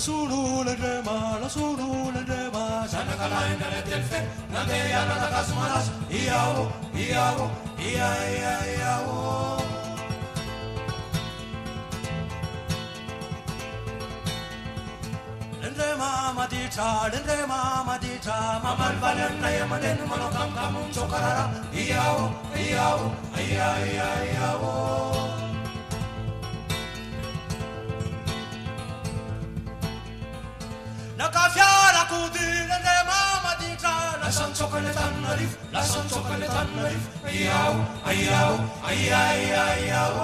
sunu l'endema, la sunu l'endema. Sana kalai nele telfe, nande ya na takasumaras. Iao, iao, ia ia iao. L'endema madita, mamal valen na yamaden manokam kamun chokarara. Iao, iao, ia ia iao. La cafiara cu tine de mama din țară. Lasă-mi ciocoletan nărif, lasă-mi ciocoletan nărif. Iau, iau, iau.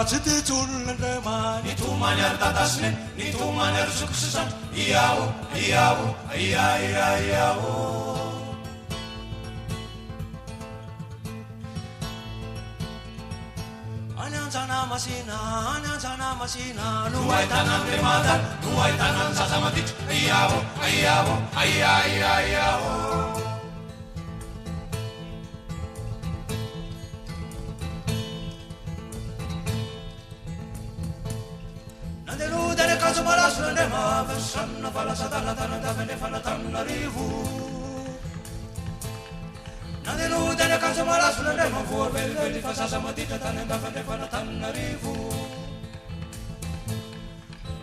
Citițul îndrema, ni tu maniar datasne, ni tu maniar succesan. Iau, iau. Anyanzana masina, luai tanan remadan, luai tanan sasamatic, ayao. Nandelu dere caso malas nema, versanna falasatana tananda vene fanatana rivu. Nandelu dere caso malas nema, vor veli fasasa matita tananda vene fanatana rivu.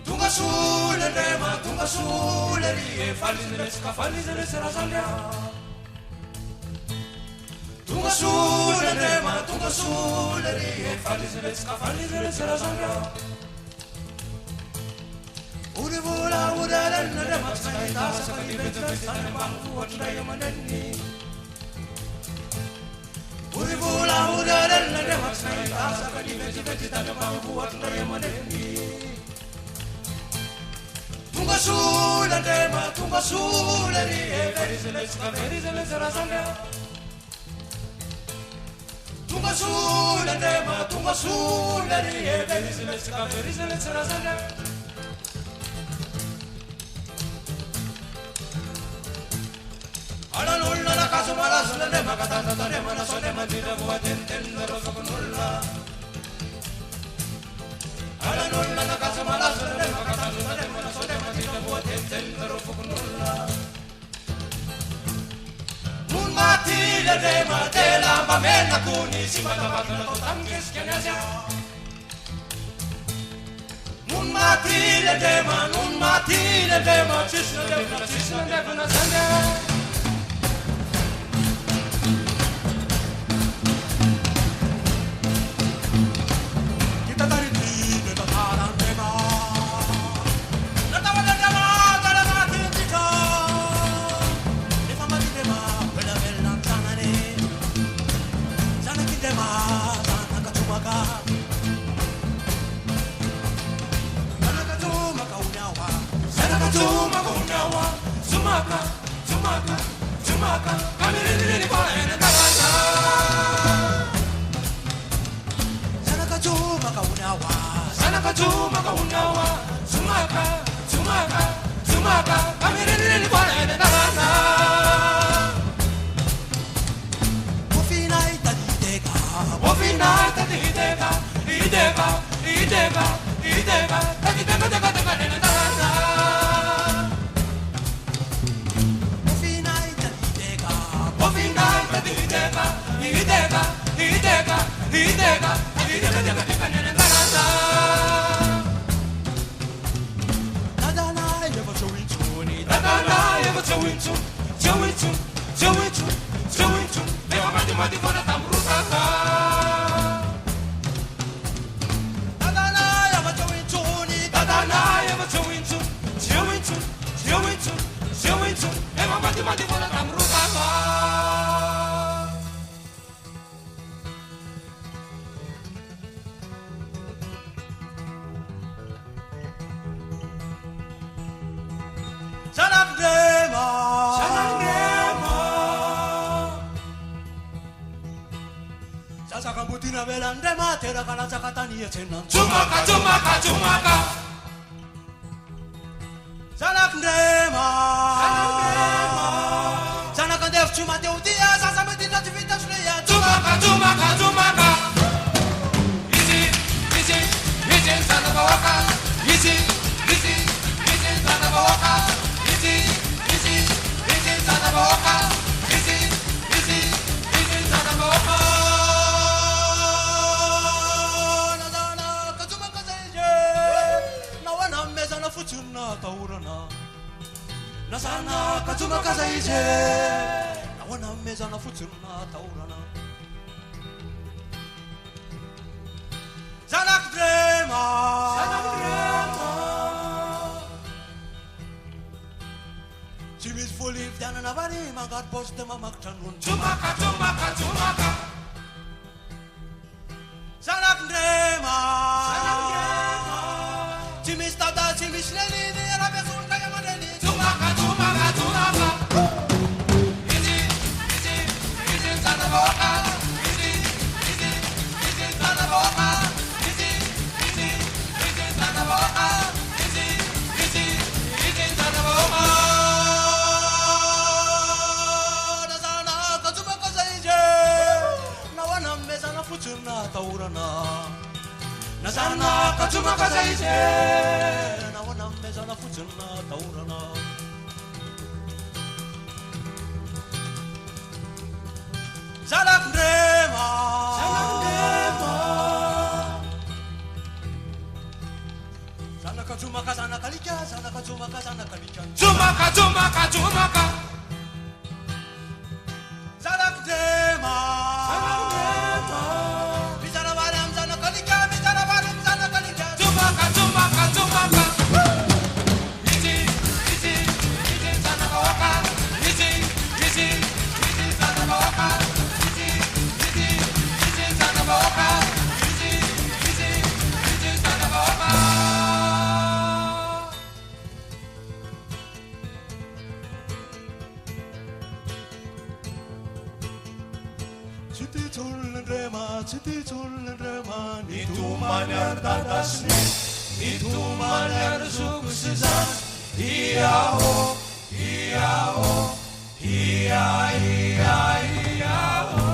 Tunga sule rie, falizele serasalia. Tunga sule rie, falizele serasalia. Ure vola, ure lenne, matskaita, sakali vetestane, bangu, watnaya manenni. Ure vola, ure lenne, matskaita, sakali vetestane, bangu, watnaya manenni. Tunga sule rie, verizele serasalia. Tunga sule rie, verizele serasalia. Ala nulla la caso mala sulla nema katanda da nema na sole mandira vuoi tentendo rosa con nulla. Ala nulla la caso mala sulla nema katanda da nema na sole mandira vuoi tentendo rosa con nulla. Un matile nema della mamma cuni si va da battere con tanche schianese. Un matile nema cisna devna sande. Zumaka, kamiriri kwa ene tarasa. Sanaka zumaka unawa, Zumaka, kamiriri kwa ene tarasa. Wofina itaditeka, ideka, taditeka ene tarasa. Ideka, nene tarasa. Dadana yeva chowinchu, Eva mati kona tamrutaka. Dadana yeva chowinchu, Eva mati kona tamrutaka. Sanangema. Sasa kambutina belandema tera kana zakatani yetenan. Zumaka. Sanangema. Sanakandef chuma teudia sasa medina tivita shleya. Zumaka. boca. Easy, easy, easy sana boca. Easy, easy, easy sana boca. Nazana kazuma kazaije. Nawana meza na fuchuna taurana. Nazana kazuma kazaije. Nawana meza na fuchuna taurana. Zanak drema. Jimmy's full of down and a body, my God, post them a mactan run. Chumaka, chumaka, chumaka. Zanak drema. Jimmy's tada, Jimmy's lady, the Arabic food, I am a lady. Chumaka, chumaka, chumaka. Easy, easy, easy, Zanaboka. Easy, easy, easy, Zanaboka. Easy, easy, easy, Zanaboka. Easy, easy, easy, Zanaboka. Fuchuna taurana. Nazana kachuma kazaije. Nawana meza na fuchuna taurana. Zanak drema. Zana kachuma kazana kalika. Zana kachuma kazana kalika. Chumaka, chumaka, chumaka. Zanak drema. Chumaka, chumaka, chumaka. Easy, easy, easy, Zanaboka. Easy, easy, easy, Zanaboka. Easy, easy, easy, Zanaboka. Easy, easy, easy, Zanaboka. Chiti chullen drema, ni tu maner dadasni, ni tu maner suksizan, iyaho, iyaho, iya, iya, iyaho.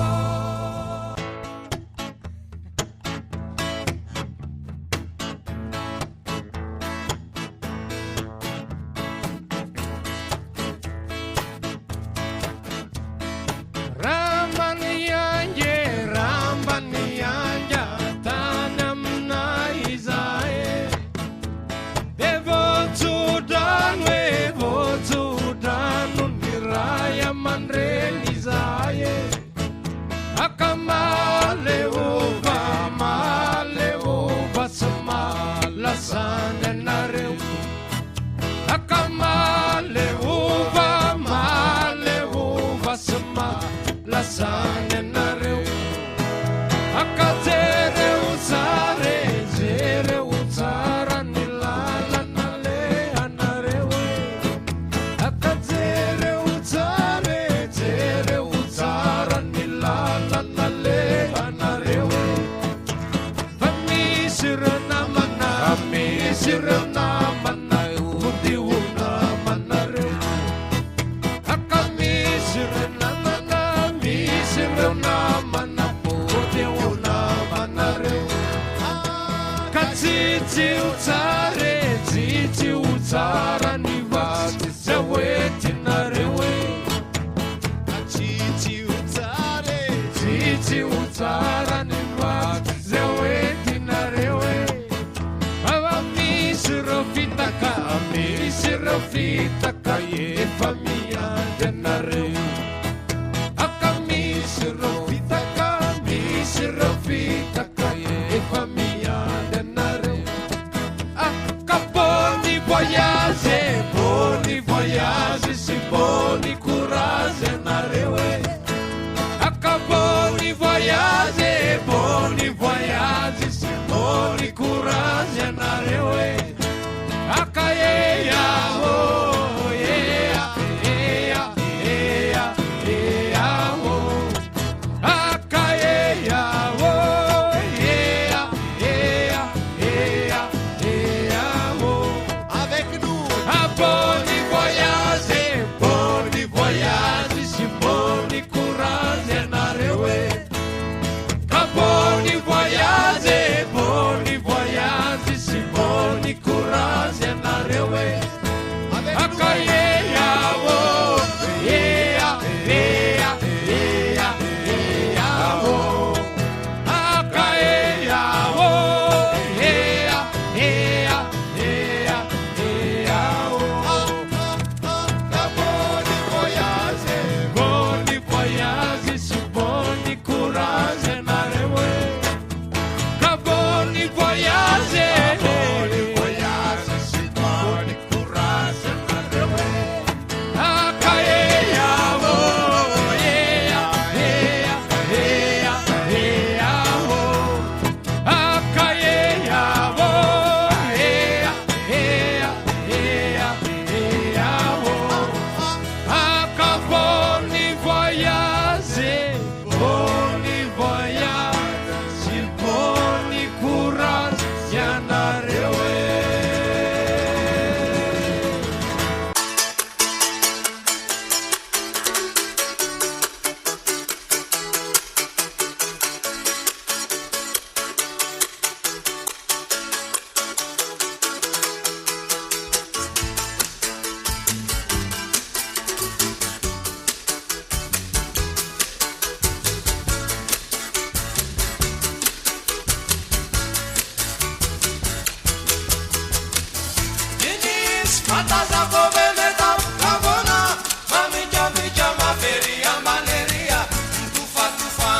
Mata za koveleta kavona Mamija maferia maneria Tufa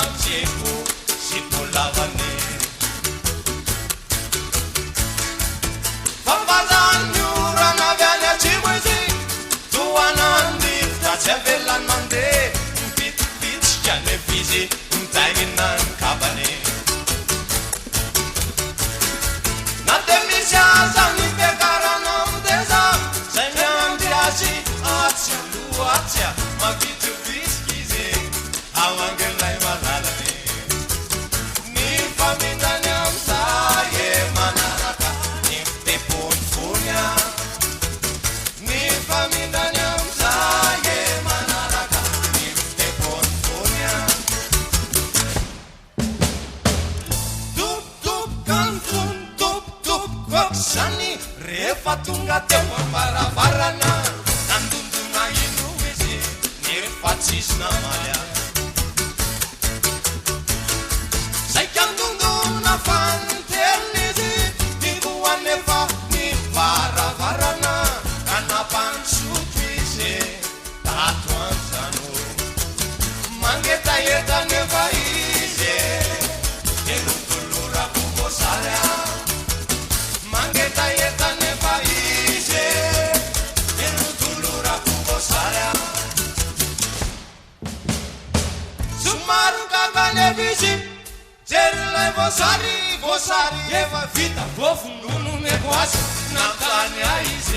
mcheku Shikulavane Pambazanyura na vyanya chimwezi Tuwanandi Tachevelan mande Pit chane fizi Mtaiginan kabane Natemisha zani pekarana mteza Atia, mabitu biskize, awangelai malalane. Ni famina nyamsa ye manaraka, ni tepon funya. Ni famina nyamsa ye manaraka, ni tepon funya. Tup kantun, tup koksani, refatunga tewa maravarana. Facis na malha Sai cantando na fanternese Ni buaneva ni varavarana Kanapan sutrise Tatuanzano Mangeta yeta neva ize Elutulura kubosarea Mangeta yeta neva ize Elutulura kubosarea Sumaru kagane bici Cerile vosari Eva vita Vofundunu negócio Na plane aici